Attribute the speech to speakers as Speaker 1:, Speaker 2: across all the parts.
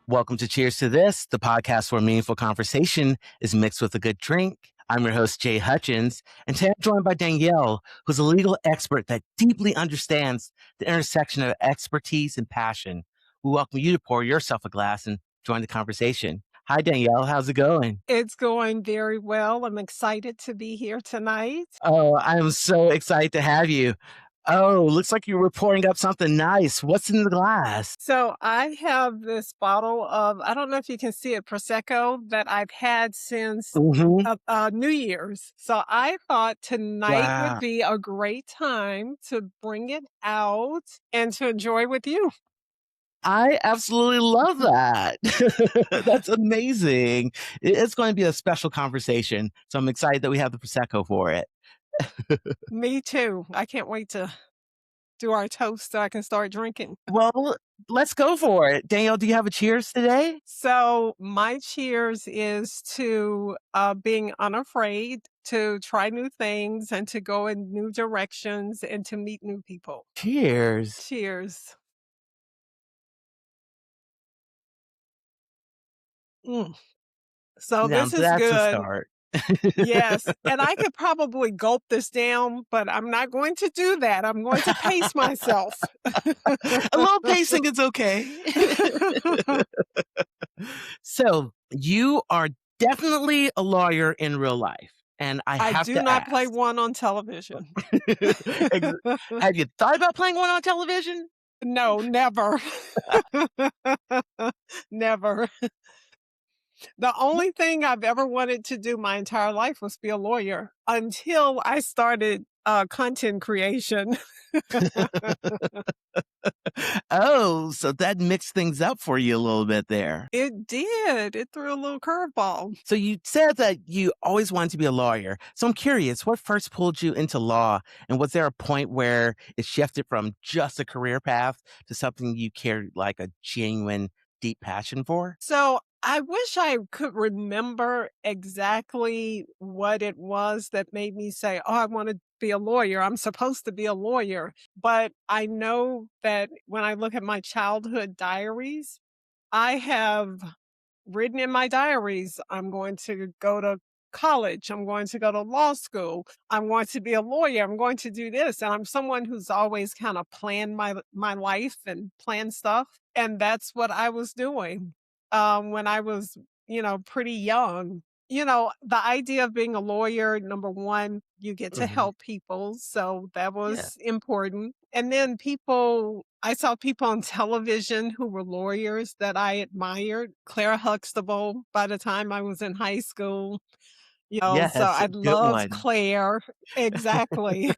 Speaker 1: Welcome to Cheers to This, the podcast where meaningful conversation is mixed with a good drink. I'm your host, Jay Hutchins, and today I'm joined by Danielle, who's a legal expert that deeply understands the intersection of expertise and passion. We welcome you to pour yourself a glass and join the conversation. Hi, Danielle. How's it going?
Speaker 2: It's going very well. I'm excited to be here tonight.
Speaker 1: Oh, I am so excited to have you. Oh, looks like you were pouring up something nice. What's in the glass?
Speaker 2: So I have this bottle of, I don't know if you can see it, Prosecco that I've had since
Speaker 1: Mm-hmm.
Speaker 2: New Year's. So I thought tonight would
Speaker 1: Wow.
Speaker 2: be a great time to bring it out and to enjoy with you.
Speaker 1: I absolutely love that. That's amazing. It's going to be a special conversation. So I'm excited that we have the Prosecco for it.
Speaker 2: Me too. I can't wait to do our toast so I can start drinking.
Speaker 1: Well, let's go for it. Danielle, do you have a cheers today?
Speaker 2: So my cheers is to being unafraid to try new things and to go in new directions and to meet new people.
Speaker 1: Cheers.
Speaker 2: Cheers. Mm. So
Speaker 1: Now
Speaker 2: this is
Speaker 1: that's a
Speaker 2: good.
Speaker 1: start.
Speaker 2: Yes. And I could probably gulp this down, but I'm not going to do that. I'm going to pace myself.
Speaker 1: A little pacing is okay. So you are definitely a lawyer in real life. And I
Speaker 2: I
Speaker 1: have
Speaker 2: do
Speaker 1: to
Speaker 2: not play
Speaker 1: ask,
Speaker 2: one on television.
Speaker 1: ex- have you thought about playing one on television?
Speaker 2: No, never. Never. The only thing I've ever wanted to do my entire life was be a lawyer until I started content creation.
Speaker 1: Oh, so that mixed things up for you a little bit there.
Speaker 2: It did. It threw a little curveball.
Speaker 1: So you said that you always wanted to be a lawyer. So I'm curious, what first pulled you into law? And was there a point where it shifted from just a career path to something you cared like a genuine, deep passion for?
Speaker 2: So I wish I could remember exactly what it was that made me say, oh, I want to be a lawyer. I'm supposed to be a lawyer. But I know that when I look at my childhood diaries, I have written in my diaries, I'm going to go to college. I'm going to go to law school. I'm going to be a lawyer. I'm going to do this. And I'm someone who's always kind of planned my life and planned stuff. And that's what I was doing when I was, pretty young. The idea of being a lawyer, number one, you get to
Speaker 1: Hmm.
Speaker 2: help people. So that
Speaker 1: Yeah.
Speaker 2: was important. And then I saw people on television who were lawyers that I admired. Clara Huxtable by the time I was in high school, so
Speaker 1: Yes,
Speaker 2: I
Speaker 1: good
Speaker 2: loved
Speaker 1: one.
Speaker 2: Claire. Exactly.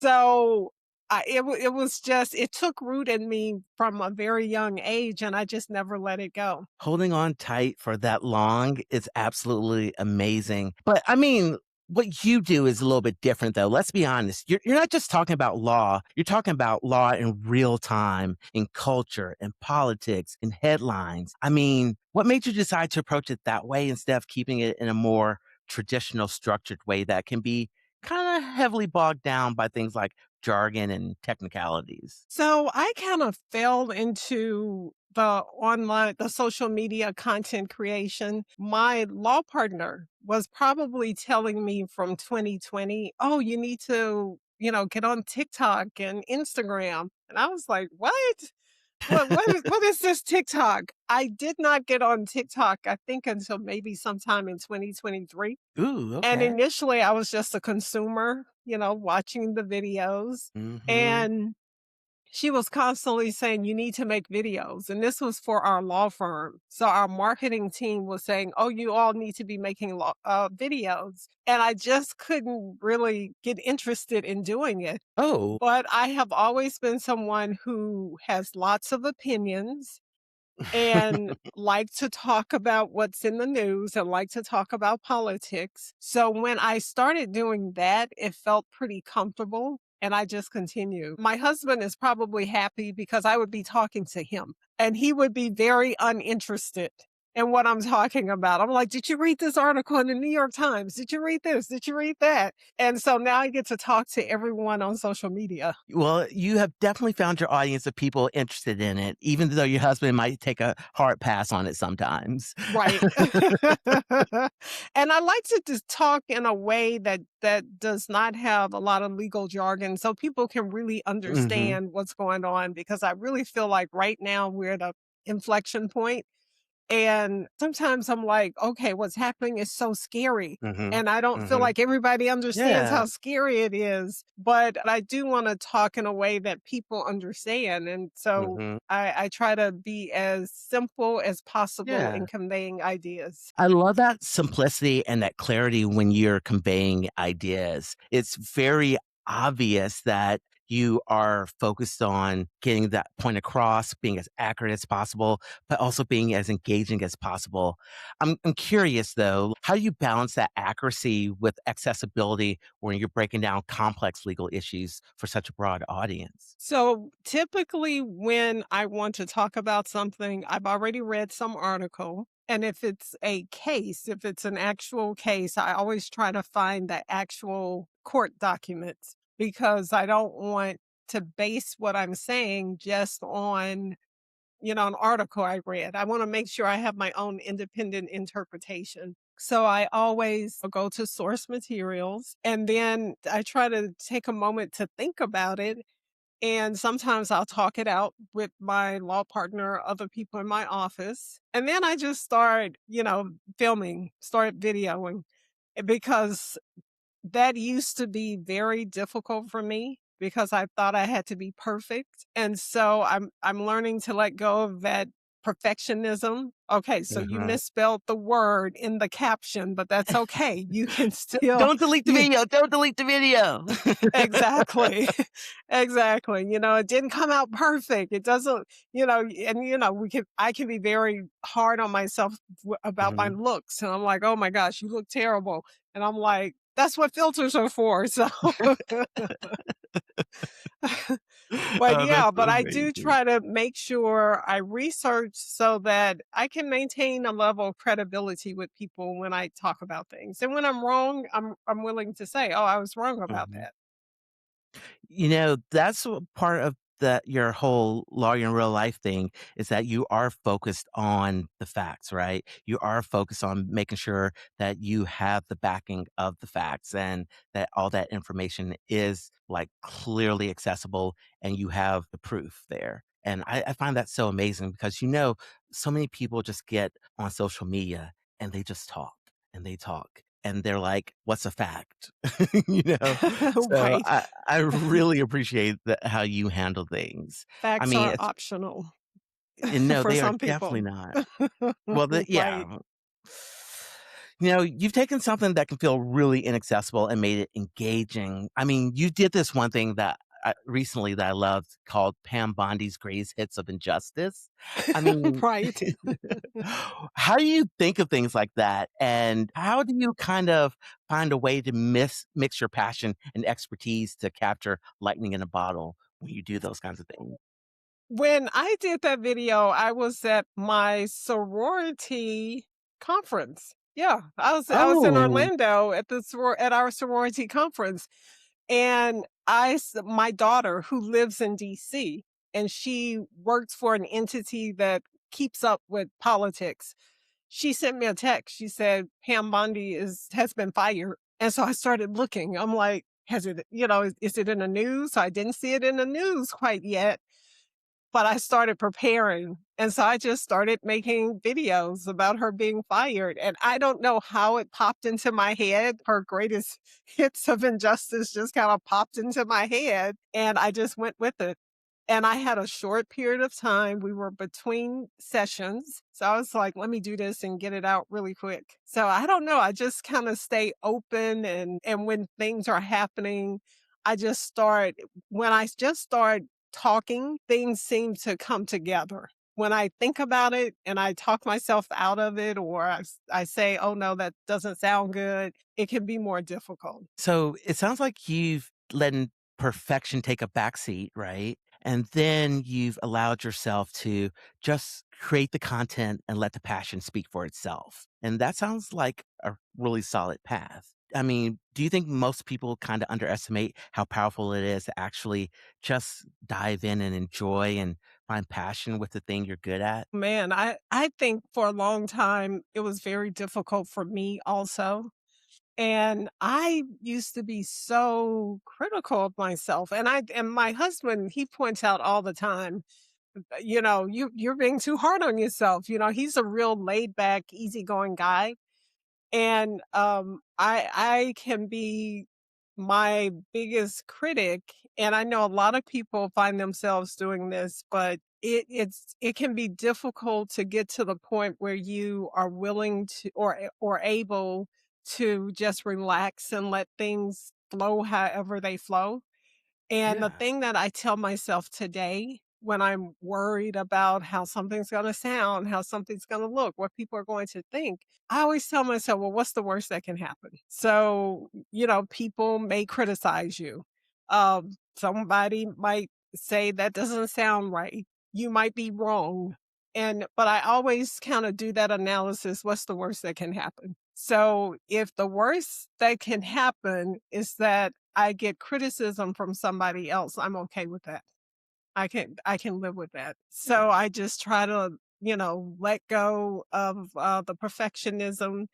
Speaker 2: So it was just, it took root in me from a very young age and I just never let it go.
Speaker 1: Holding on tight for that long is absolutely amazing. But I mean, what you do is a little bit different, though. Let's be honest. You're not just talking about law, you're talking about law in real time, in culture, in politics, in headlines. I mean, what made you decide to approach it that way instead of keeping it in a more traditional, structured way that can be kind of heavily bogged down by things like jargon and technicalities?
Speaker 2: So I kind of fell into the social media content creation. My law partner was probably telling me from 2020, oh, you need to, get on TikTok and Instagram. And I was like, what? What is this TikTok? I did not get on TikTok, I think, until maybe sometime in 2023.
Speaker 1: Ooh,
Speaker 2: And
Speaker 1: okay.
Speaker 2: initially I was just a consumer, watching the videos.
Speaker 1: Hmm.
Speaker 2: And she was constantly saying, you need to make videos. And this was for our law firm. So our marketing team was saying, oh, you all need to be making videos. And I just couldn't really get interested in doing it.
Speaker 1: Oh.
Speaker 2: But I have always been someone who has lots of opinions and like to talk about what's in the news and like to talk about politics. So when I started doing that, it felt pretty comfortable and I just continued. My husband is probably happy because I would be talking to him and he would be very uninterested. and what I'm talking about. I'm like, "Did you read this article in the New York Times? Did you read this? Did you read that?" And so now I get to talk to everyone on social media.
Speaker 1: Well, you have definitely found your audience of people interested in it, even though your husband might take a hard pass on it sometimes.
Speaker 2: Right. And I like to just talk in a way that does not have a lot of legal jargon so people can really
Speaker 1: Mhm,
Speaker 2: understand what's going on because I really feel like right now we're at a inflection point. And sometimes I'm like, okay, what's happening is so scary.
Speaker 1: mhm,
Speaker 2: And I don't feel
Speaker 1: mhm.
Speaker 2: like everybody understands
Speaker 1: Yeah,
Speaker 2: how scary it is. But I do want to talk in a way that people understand. And so
Speaker 1: mhm,
Speaker 2: I try to be as simple as possible in
Speaker 1: yeah.
Speaker 2: conveying ideas.
Speaker 1: I love that simplicity and that clarity when you're conveying ideas. It's very obvious that you are focused on getting that point across, being as accurate as possible, but also being as engaging as possible. I'm curious though, how do you balance that accuracy with accessibility when you're breaking down complex legal issues for such a broad audience?
Speaker 2: So typically, when I want to talk about something, I've already read some article. And if it's a case, if it's an actual case, I always try to find the actual court documents because I don't want to base what I'm saying just on, an article I read. I want to make sure I have my own independent interpretation. So I always go to source materials and then I try to take a moment to think about it and sometimes I'll talk it out with my law partner, other people in my office. And then I just start, filming, start videoing because that used to be very difficult for me because I thought I had to be perfect. And so I'm learning to let go of that perfectionism. Okay, so you
Speaker 1: Mhm.
Speaker 2: misspelled the word in the caption, but that's okay. You can still
Speaker 1: Don't delete the
Speaker 2: you
Speaker 1: video. Don't delete the video.
Speaker 2: Exactly. Exactly. It didn't come out perfect. It doesn't, and I can be very hard on myself about my
Speaker 1: Mhm.
Speaker 2: looks. And I'm like, oh my gosh, you look terrible. And I'm like, that's what filters are for. So, but
Speaker 1: Oh, that's
Speaker 2: yeah, but I do
Speaker 1: amazing.
Speaker 2: try to make sure I research so that I can maintain a level of credibility with people when I talk about things. And when I'm wrong, I'm willing to say, oh, I was wrong about
Speaker 1: Mhm.
Speaker 2: that.
Speaker 1: That's part of your whole lawyer in real life thing is that you are focused on the facts, right? You are focused on making sure that you have the backing of the facts and that all that information is like clearly accessible and you have the proof there. And I find that so amazing because, so many people just get on social media and they just talk and they talk and they're like, what's a fact? you know? So
Speaker 2: Right.
Speaker 1: I really appreciate how you handle things. I
Speaker 2: Facts
Speaker 1: mean,
Speaker 2: are optional
Speaker 1: no,
Speaker 2: for
Speaker 1: they are
Speaker 2: some
Speaker 1: definitely
Speaker 2: people.
Speaker 1: not. Well,
Speaker 2: Right.
Speaker 1: yeah. You've taken something that can feel really inaccessible and made it engaging. I mean, you did this one thing that recently that I loved called Pam Bondi's Greatest Hits of Injustice. I mean,
Speaker 2: Right.
Speaker 1: how do you think of things like that? And how do you kind of find a way to mix your passion and expertise to capture lightning in a bottle when you do those kinds of things?
Speaker 2: When I did that video, I was at my sorority conference. Yeah, I was in
Speaker 1: Oh,
Speaker 2: Orlando at at our sorority conference, and my daughter who lives in DC and she works for an entity that keeps up with politics. She sent me a text. She said Pam Bondi has been fired, and so I started looking. I'm like, has it? Is it in the news? I didn't see it in the news quite yet, but I started preparing, and so I just started making videos about her being fired, and I don't know how it popped into my head. Her greatest hits of injustice just kinda popped into my head, and I just went with it. And I had a short period of time. We were between sessions. So I was like, let me do this and get it out really quick. So I don't know. I just kind of stay open and when things are happening, I just start when I just start talking, things seem to come together. When I think about it and I talk myself out of it or I say, oh no, that doesn't sound good, it can be more difficult.
Speaker 1: so it sounds like you've let perfection take a backseat, right? And then you've allowed yourself to just create the content and let the passion speak for itself. And that sounds like a really solid path. I mean, do you think most people kind of underestimate how powerful it is to actually just dive in and enjoy and find passion with the thing you're good at?
Speaker 2: Man, I think for a long time, it was very difficult for me also. And I used to be so critical of myself. And my husband, he points out all the time, you're being too hard on yourself. He's a real laid back, easygoing guy. And I can be my biggest critic, and I know a lot of people find themselves doing this, but it can be difficult to get to the point where you are willing to or able to just relax and let things flow however they flow. And the
Speaker 1: Yeah.
Speaker 2: thing that I tell myself today when I'm worried about how something's going to sound, how something's going to look, what people are going to think, I always tell myself, well, what's the worst that can happen? So, people may criticize you. Somebody might say that doesn't sound right. You might be wrong. But I always kind of do that analysis. What's the worst that can happen? So if the worst that can happen is that I get criticism from somebody else, I'm okay with that. I can live with that. So
Speaker 1: Yeah.
Speaker 2: I just try to, let go of the perfectionism.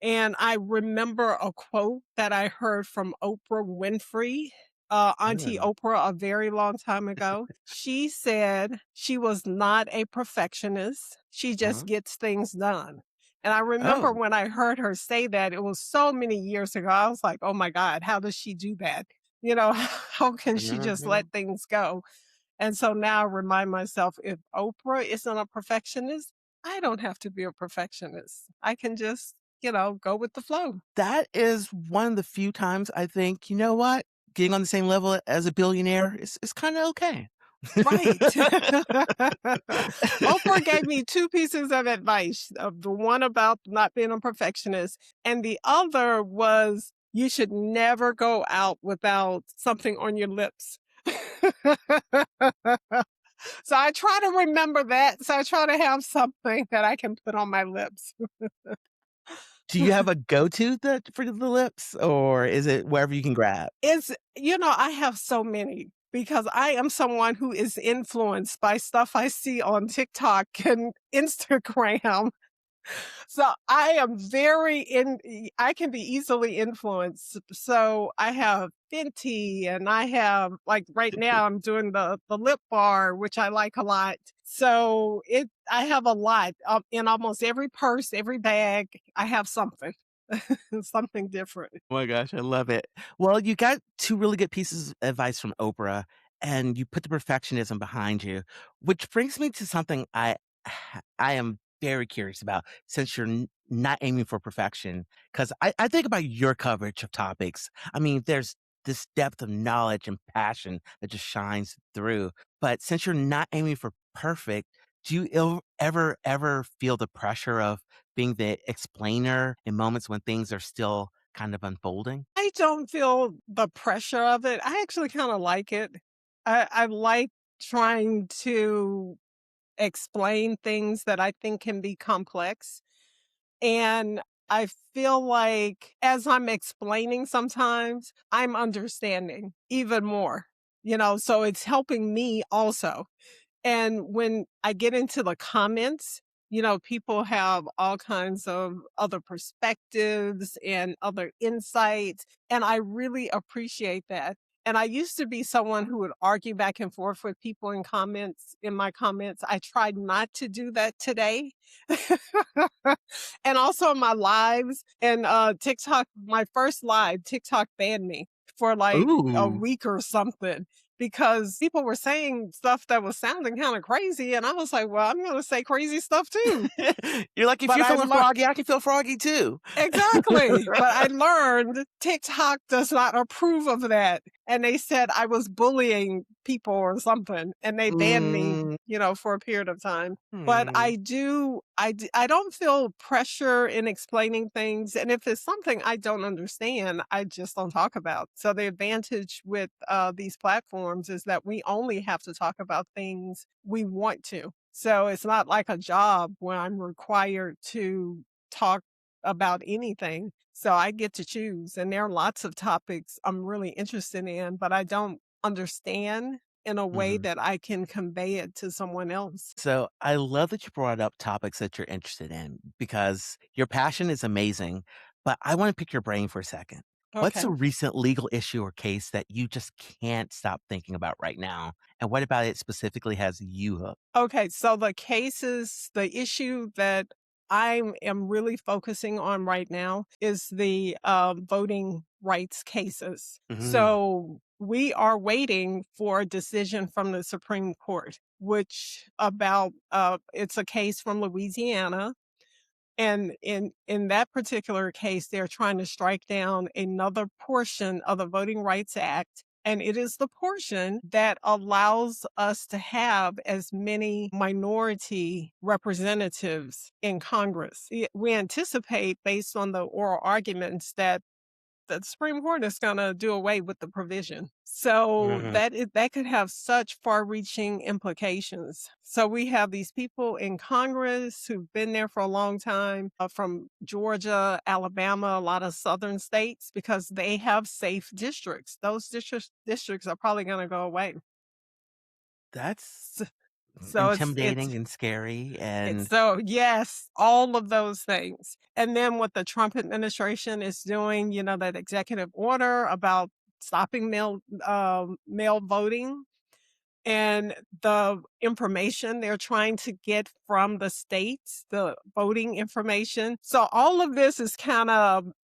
Speaker 2: And I remember a quote that I heard from Oprah Winfrey, Auntie
Speaker 1: Mm.
Speaker 2: Oprah, a very long time ago. She said she was not a perfectionist. She just
Speaker 1: Uh-huh.
Speaker 2: gets things done. And I remember
Speaker 1: Oh.
Speaker 2: when I heard her say that, it was so many years ago. I was like, oh my God, how does she do that? How can she just let
Speaker 1: Mhm.
Speaker 2: things go? And so now I remind myself, if Oprah isn't a perfectionist, I don't have to be a perfectionist. I can just, go with the flow.
Speaker 1: That is one of the few times I think, you know what? Getting on the same level as a billionaire is kinda okay.
Speaker 2: Right. Oprah gave me 2 pieces of advice, the one about not being a perfectionist, and the other was you should never go out without something on your lips. So I try to remember that, so I try to have something that I can put on my lips.
Speaker 1: Do you have a go-to that for the lips, or is it wherever you can grab?
Speaker 2: I have so many because I am someone who is influenced by stuff I see on TikTok and Instagram. So I am I can be easily influenced. So I have Fenty and I have like right now I'm doing the lip bar, which I like a lot. So I have a lot in almost every purse, every bag, I have something, something different.
Speaker 1: Oh my gosh, I love it. Well, you got 2 really good pieces of advice from Oprah, and you put the perfectionism behind you, which brings me to something I am very curious about since you're not aiming for perfection. Because I think about your coverage of topics. I mean, there's this depth of knowledge and passion that just shines through. But since you're not aiming for perfect, do you ever feel the pressure of being the explainer in moments when things are still kind of unfolding?
Speaker 2: I don't feel the pressure of it. I actually kind of like it. I like trying to explain things that I think can be complex. And I feel like as I'm explaining sometimes, I'm understanding even more, so it's helping me also. And when I get into the comments, people have all kinds of other perspectives and other insights. And I really appreciate that. And I used to be someone who would argue back and forth with people in my comments. I tried not to do that today. And also in my lives and TikTok, my first live, TikTok banned me for like a
Speaker 1: Ooh.
Speaker 2: week or something because people were saying stuff that was sounding kind of crazy. And I was like, well, I'm going to say crazy stuff too.
Speaker 1: You're like, "If
Speaker 2: But
Speaker 1: you're
Speaker 2: I
Speaker 1: feeling
Speaker 2: learned
Speaker 1: froggy, I can feel froggy too."
Speaker 2: exactly. But I learned TikTok does not approve of that. And they said I was bullying people or something. And they banned me,
Speaker 1: Mm,
Speaker 2: for a period of time. But
Speaker 1: hmm.
Speaker 2: I don't feel pressure in explaining things. And if it's something I don't understand, I just don't talk about. So the advantage with these platforms is that we only have to talk about things we want to. So it's not like a job where I'm required to talk about anything. So I get to choose. And there are lots of topics I'm really interested in, but I don't understand in a way
Speaker 1: Mhm.
Speaker 2: that I can convey it to someone else.
Speaker 1: So I love that you brought up topics that you're interested in because your passion is amazing. But I want to pick your brain for a second. What's
Speaker 2: Okay.
Speaker 1: a recent legal issue or case that you just can't stop thinking about right now? And what about it specifically has you hooked?
Speaker 2: Okay, so the issue that I am really focusing on right now is the voting rights cases.
Speaker 1: Mhm.
Speaker 2: So we are waiting for a decision from the Supreme Court, which about it's a case from Louisiana, and in that particular case, they're trying to strike down another portion of the Voting Rights Act, and it is the portion that allows us to have as many minority representatives in Congress. We anticipate, based on the oral arguments, that the Supreme Court is gonna do away with the provision. So
Speaker 1: Mhm.
Speaker 2: that could have such far-reaching implications. So we have these people in Congress who've been there for a long time, from Georgia, Alabama, a lot of southern states, because they have safe districts. Those districts are probably gonna go away.
Speaker 1: That's
Speaker 2: S so it's
Speaker 1: intimidating and scary
Speaker 2: it's
Speaker 1: and
Speaker 2: so yes, all of those things. And then what the Trump administration is doing, that executive order about stopping mail voting and the information they're trying to get from the states, the voting information. So all of this is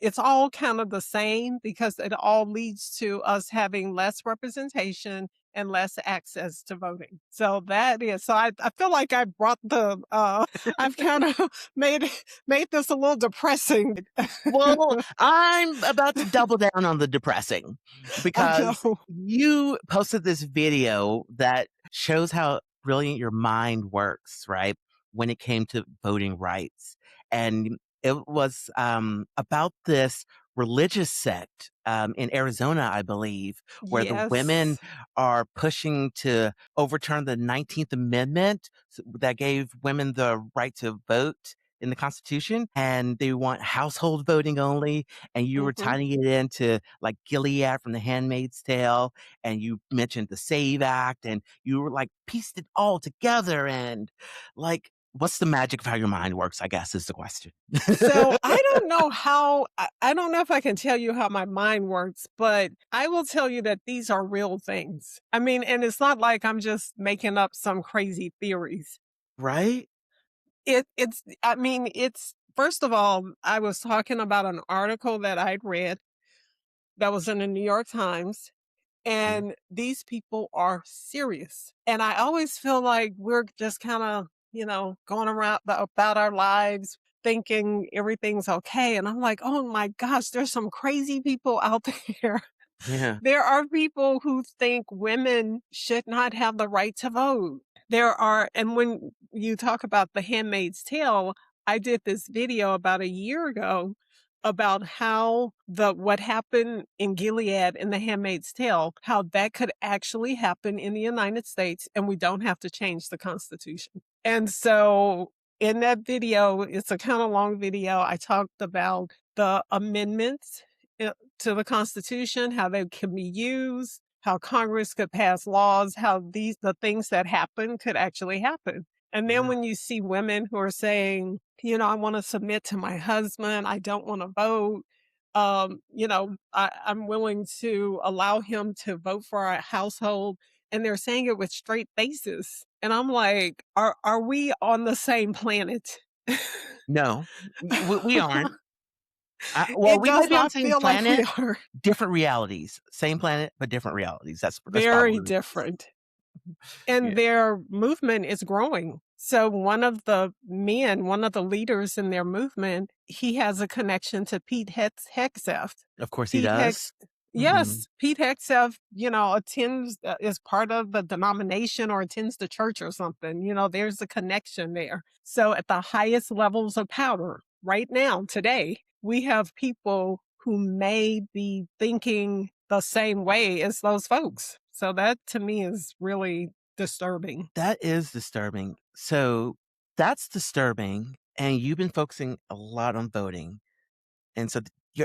Speaker 2: it's all kind of the same because it all leads to us having less representation and less access to voting. So I feel like I brought I've kind of made this a little depressing.
Speaker 1: well, I'm about to double down on the depressing
Speaker 2: I
Speaker 1: because
Speaker 2: know.
Speaker 1: you posted this video that shows how brilliant your mind works, right? When it came to voting rights. And it was about this religious sect in Arizona, I believe, where the women
Speaker 2: Yes.
Speaker 1: are pushing to overturn the 19th Amendment that gave women the right to vote in the Constitution, and they want household voting only, and you were
Speaker 2: Mhm.
Speaker 1: tying it into, like, Gilead from The Handmaid's Tale, and you mentioned the SAVE Act, and you were, like, pieced it all together, and, like, what's the magic of how your mind works, I guess, is the question.
Speaker 2: So I don't know if I can tell you how my mind works, but I will tell you that these are real things. I mean, and it's not like I'm just making up some crazy theories.
Speaker 1: Right?
Speaker 2: It's I mean, it's first of all, I was talking about an article that I'd read that was in the New York Times,
Speaker 1: Mhm.
Speaker 2: and these people are serious. And I always feel like we're just kind of, going around about our lives thinking everything's okay. And I'm like, oh my gosh, there's some crazy people out there.
Speaker 1: Yeah.
Speaker 2: There are people who think women should not have the right to vote. And when you talk about The Handmaid's Tale, I did this video about a year ago about how what happened in Gilead in The Handmaid's Tale, how that could actually happen in the United States and we don't have to change the Constitution. And so in that video, it's a kind of long video, I talked about the amendments to the Constitution, how they can be used, how Congress could pass laws, how the things that happen could actually happen. And then
Speaker 1: Yeah.
Speaker 2: when you see women who are saying, I want to submit to my husband, I don't want to vote. I'm willing to allow him to vote for our household. And they're saying it with straight faces. And I'm like, are we on the same planet?
Speaker 1: No, we aren't. Well,
Speaker 2: It
Speaker 1: we might
Speaker 2: does
Speaker 1: be on the
Speaker 2: not
Speaker 1: same
Speaker 2: feel like we
Speaker 1: planet,
Speaker 2: are.
Speaker 1: different realities. Same planet, but different realities. That's probably
Speaker 2: Very
Speaker 1: what it is.
Speaker 2: different. And
Speaker 1: Yeah.
Speaker 2: their movement is growing. So one of the leaders in their movement, he has a connection to Hegseth.
Speaker 1: Of course he
Speaker 2: Pete
Speaker 1: does.
Speaker 2: Hex
Speaker 1: Mhm.
Speaker 2: Yes, Pete Hegseth, attends is part of the denomination or attends the church or something. There's a connection there. So at the highest levels of power right now, today, we have people who may be thinking the same way as those folks. So that to me is really disturbing.
Speaker 1: That is disturbing. So that's disturbing, and you've been focusing a lot on voting. And so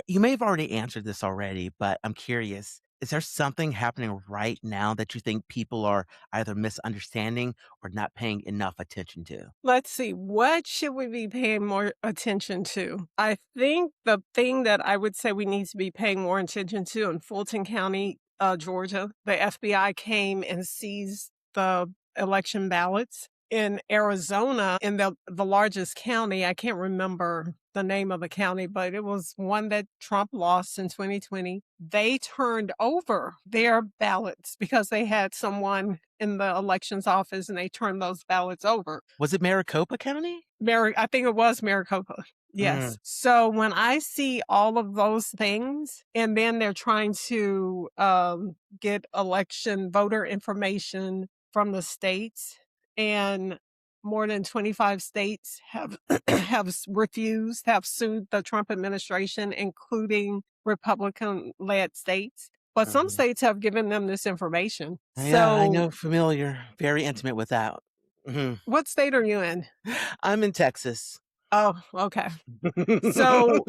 Speaker 1: you may have already answered this already, but I'm curious. Is there something happening right now that you think people are either misunderstanding or not paying enough attention to?
Speaker 2: Let's see, what should we be paying more attention to? I think the thing that I would say we need to be paying more attention to in Fulton County, Georgia, the FBI came and seized the election ballots. In Arizona, in the largest county, I can't remember the name of the county, but it was one that Trump lost in 2020. They turned over their ballots because they had someone in the elections office and they turned those ballots over.
Speaker 1: Was it Maricopa County?
Speaker 2: I think it was Maricopa.
Speaker 1: Mm,
Speaker 2: Yes. So when I see all of those things, and then they're trying to get election voter information from the states, and more than 25 states have have sued the Trump administration, including Republican-led states. But some
Speaker 1: mhm.
Speaker 2: states have given them this information.
Speaker 1: Yeah, I
Speaker 2: So,
Speaker 1: know, familiar, very intimate with that. Mhm.
Speaker 2: what state are you in?
Speaker 1: I'm in Texas.
Speaker 2: Oh, okay. So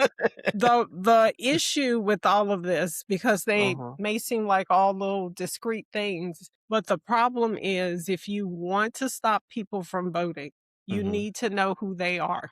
Speaker 2: the issue with all of this, because they
Speaker 1: Uh-huh.
Speaker 2: may seem like all little discrete things, but the problem is if you want to stop people from voting, you
Speaker 1: Mhm.
Speaker 2: need to know who they are.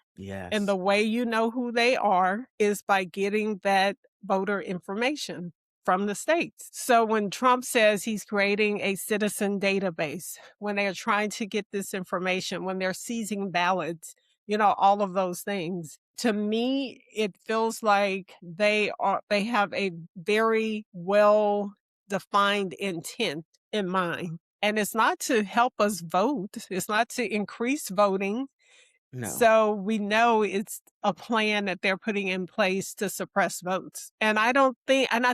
Speaker 2: And the
Speaker 1: Yes.
Speaker 2: way you know who they are is by getting that voter information from the states. So when Trump says he's creating a citizen database, when they are trying to get this information, when they're seizing ballots, all of those things. To me, it feels like they have a very well defined intent in mind. And it's not to help us vote. It's not to increase voting.
Speaker 1: No.
Speaker 2: So we know it's a plan that they're putting in place to suppress votes. And I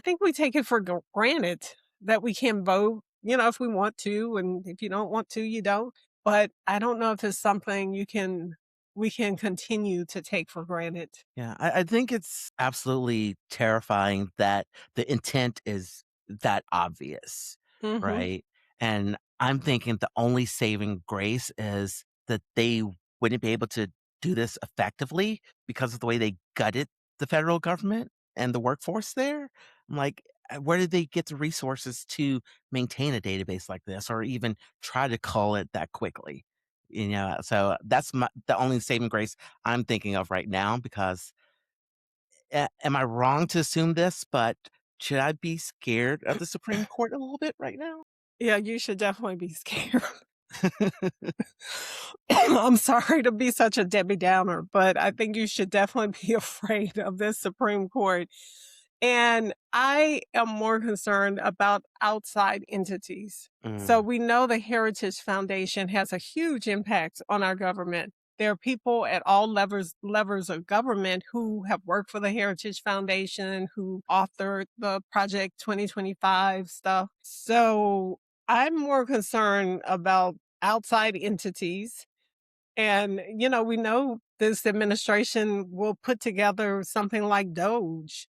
Speaker 2: think we take it for granted that we can vote, if we want to. And if you don't want to, you don't. But I don't know if it's something we can continue to take for granted.
Speaker 1: Yeah, I think it's absolutely terrifying that the intent is that obvious,
Speaker 2: Hmm.
Speaker 1: right? And I'm thinking the only saving grace is that they wouldn't be able to do this effectively because of the way they gutted the federal government and the workforce there. I'm like, where did they get the resources to maintain a database like this or even try to call it that quickly? So that's the only saving grace I'm thinking of right now because am I wrong to assume this, but should I be scared of the Supreme Court a little bit right now?
Speaker 2: Yeah, you should definitely be scared. I'm sorry to be such a Debbie Downer, but I think you should definitely be afraid of this Supreme Court. And I am more concerned about outside entities. So
Speaker 1: Mm,
Speaker 2: we know the Heritage Foundation has a huge impact on our government. There are people at all levers of government who have worked for the Heritage Foundation, who authored the Project 2025 stuff. So I'm more concerned about outside entities. And, we know this administration will put together something like Doge.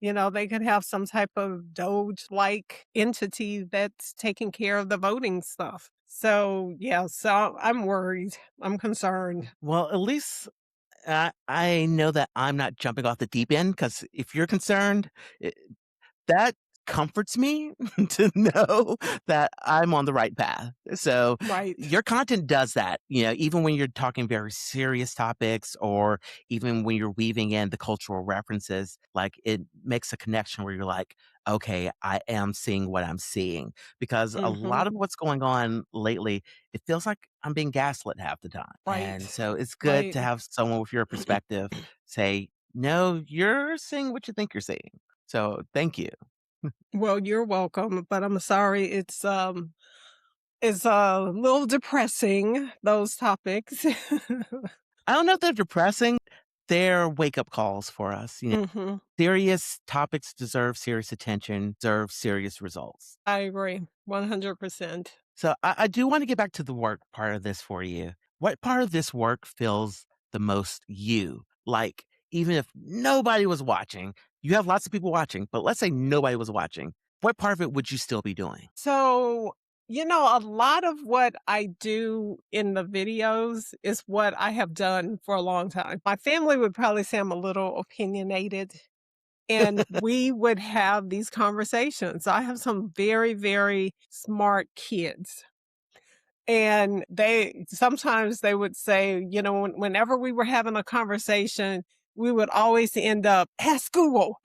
Speaker 2: They could have some type of Doge like entity that's taking care of the voting stuff. So, yeah, so I'm worried. I'm concerned.
Speaker 1: well, at least I know that I'm not jumping off the deep end because if you're concerned, that comforts me to know that I'm on the right path. So
Speaker 2: Right.
Speaker 1: your content does that, even when you're talking very serious topics or even when you're weaving in the cultural references, like it makes a connection where you're like, okay, I am seeing what I'm seeing. Because a
Speaker 2: Hmm.
Speaker 1: lot of what's going on lately, it feels like I'm being gaslit half the time. And
Speaker 2: Right.
Speaker 1: so it's good
Speaker 2: Right.
Speaker 1: to have someone with your perspective say, no, you're seeing what you think you're seeing. So thank you.
Speaker 2: Well, you're welcome, but I'm sorry it's a little depressing, those topics.
Speaker 1: I don't know if they're depressing. They're wake up calls for us.
Speaker 2: Hmm.
Speaker 1: Serious topics deserve serious attention, deserve serious results.
Speaker 2: I agree 100%.
Speaker 1: So I do want to get back to the work part of this for you. What part of this work feels the most you? Like, even if nobody was watching, you have lots of people watching, but let's say nobody was watching. What part of it would you still be doing?
Speaker 2: So A lot of what I do in the videos is what I have done for a long time. My family would probably say I'm a little opinionated, and we would have these conversations. I have some very, very smart kids. And they sometimes they would say, whenever we were having a conversation, we would always end up, ask Google,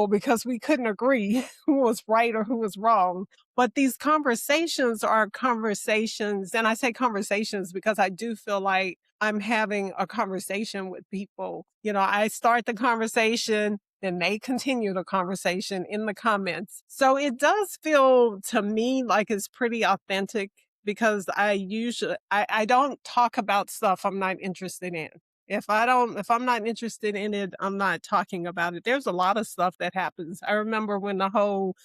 Speaker 2: because we couldn't agree who was right or who was wrong. But these conversations are conversations, and I say conversations because I do feel like I'm having a conversation with people. I start the conversation, then they continue the conversation in the comments. So it does feel to me like it's pretty authentic because I don't talk about stuff I'm not interested in. If I'm not interested in it, I'm not talking about it. There's a lot of stuff that happens. I remember when the whole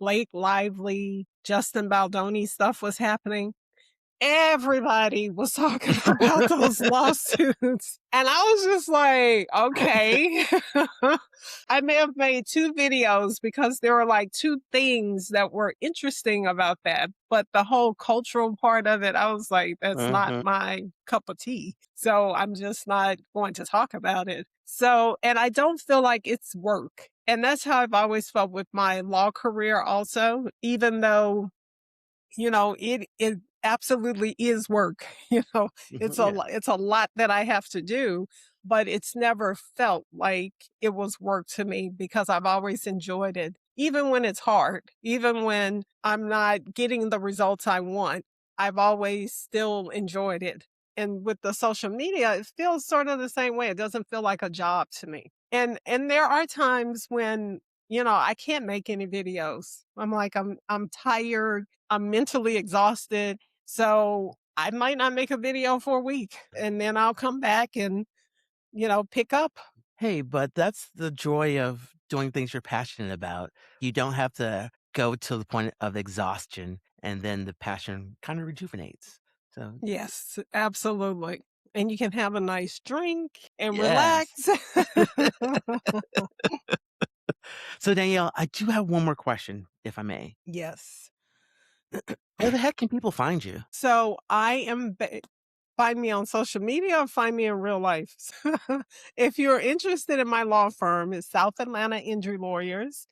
Speaker 2: Blake Lively, Justin Baldoni stuff was happening. Everybody was talking about those lawsuits, and I was just like, "Okay." I may have made 2 videos because there were, like, 2 things that were interesting about that, but the whole cultural part of it, I was like, "That's not
Speaker 1: Mhm.
Speaker 2: my cup of tea." So, I'm just not going to talk about it. So and I don't feel like it's work, and that's how I've always felt with my law career also, even though it absolutely is work.
Speaker 1: Mhm, yeah.
Speaker 2: It's a lot that I have to do, but it's never felt like it was work to me because I've always enjoyed it. Even when it's hard, even when I'm not getting the results I want, I've always still enjoyed it. And with the social media, it feels sort of the same way. It doesn't feel like a job to me. And there are times when I can't make any videos. I'm tired, I'm mentally exhausted. So I might not make a video for a week and then I'll come back and, pick up.
Speaker 1: Hey, but that's the joy of doing things you're passionate about. You don't have to go to the point of exhaustion, and then the passion kinda rejuvenates. So,
Speaker 2: Yes, absolutely. And you can have a nice drink and
Speaker 1: yes.
Speaker 2: relax.
Speaker 1: So, Danielle, I do have one more question, if I may.
Speaker 2: Yes.
Speaker 1: Where the heck can people find you?
Speaker 2: So I am find me on social media or find me in real life. If you're interested in my law firm, it's South Atlanta Injury Lawyers.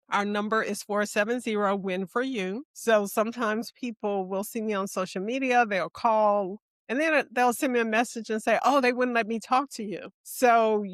Speaker 2: Our number is 470 for you. So sometimes people will see me on social media, they'll call, and then they'll send me a message and say, "Oh, they wouldn't let me talk to you." So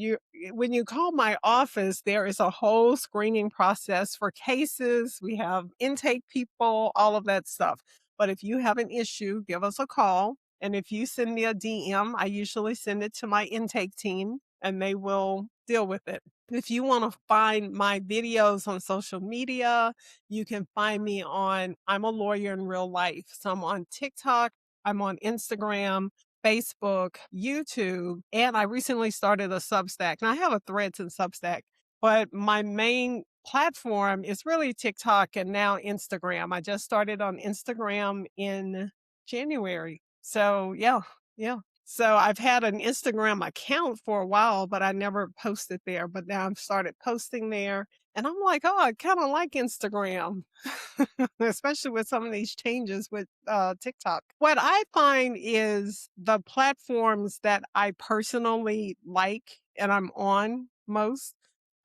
Speaker 2: when you call my office, there is a whole screening process for cases. We have intake people, all of that stuff. But if you have an issue, give us a call. And if you send me a DM, I usually send it to my intake team and they will deal with it. If you want to find my videos on social media, you can find me on I'm a Lawyer in Real Life. So I'm on TikTok, I'm on Instagram, Facebook, YouTube, and I recently started a Substack. Now I have a Threads and Substack, but my main platform is really TikTok and now Instagram. I just started on Instagram in January. So yeah, yeah. So I've had an Instagram account for a while, but I never posted there. But now I've started posting there. And I'm like, oh, I kind of like Instagram, especially with some of these changes with TikTok. What I find is the platforms that I personally like and I'm on most,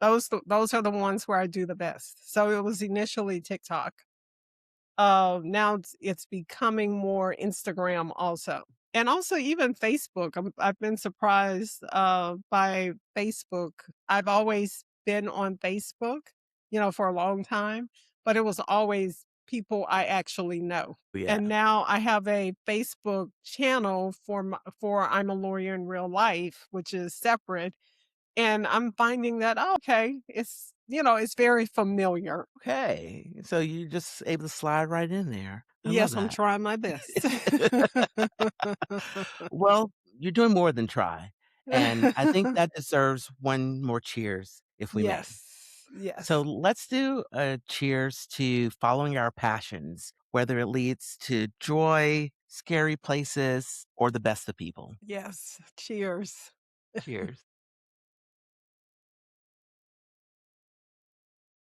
Speaker 2: those are the ones where I do the best. So it was initially TikTok. Now it's becoming more Instagram also. And also even Facebook. I've been surprised by Facebook. I've always been on Facebook, for a long time, but it was always people I actually know.
Speaker 1: Yeah.
Speaker 2: And now I have a Facebook channel for I'm a Lawyer in Real Life, which is separate. And I'm finding that, oh, okay, it's very familiar.
Speaker 1: Okay. So you're just able to slide right in there. I love
Speaker 2: Yes, I'm
Speaker 1: that.
Speaker 2: trying my best.
Speaker 1: Well, you're doing more than try, and I think that deserves one more cheers, if we may.
Speaker 2: Yes,
Speaker 1: So
Speaker 2: yes,
Speaker 1: let's do a cheers to following our passions, whether it leads to joy, scary places, or the best of people.
Speaker 2: yes. Cheers.
Speaker 1: Cheers.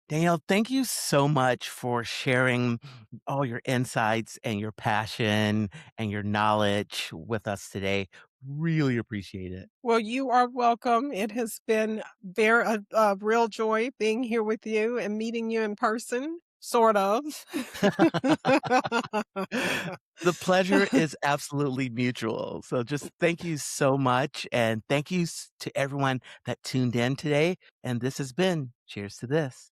Speaker 1: Danielle, thank you so much for sharing all your insights and your passion and your knowledge with us today. Really appreciate it.
Speaker 2: Well, you are welcome. It has been a real joy being here with you and meeting you in person, sort of.
Speaker 1: The pleasure is absolutely mutual. So just thank you so much. And thank you to everyone that tuned in today. And this has been Cheers to This.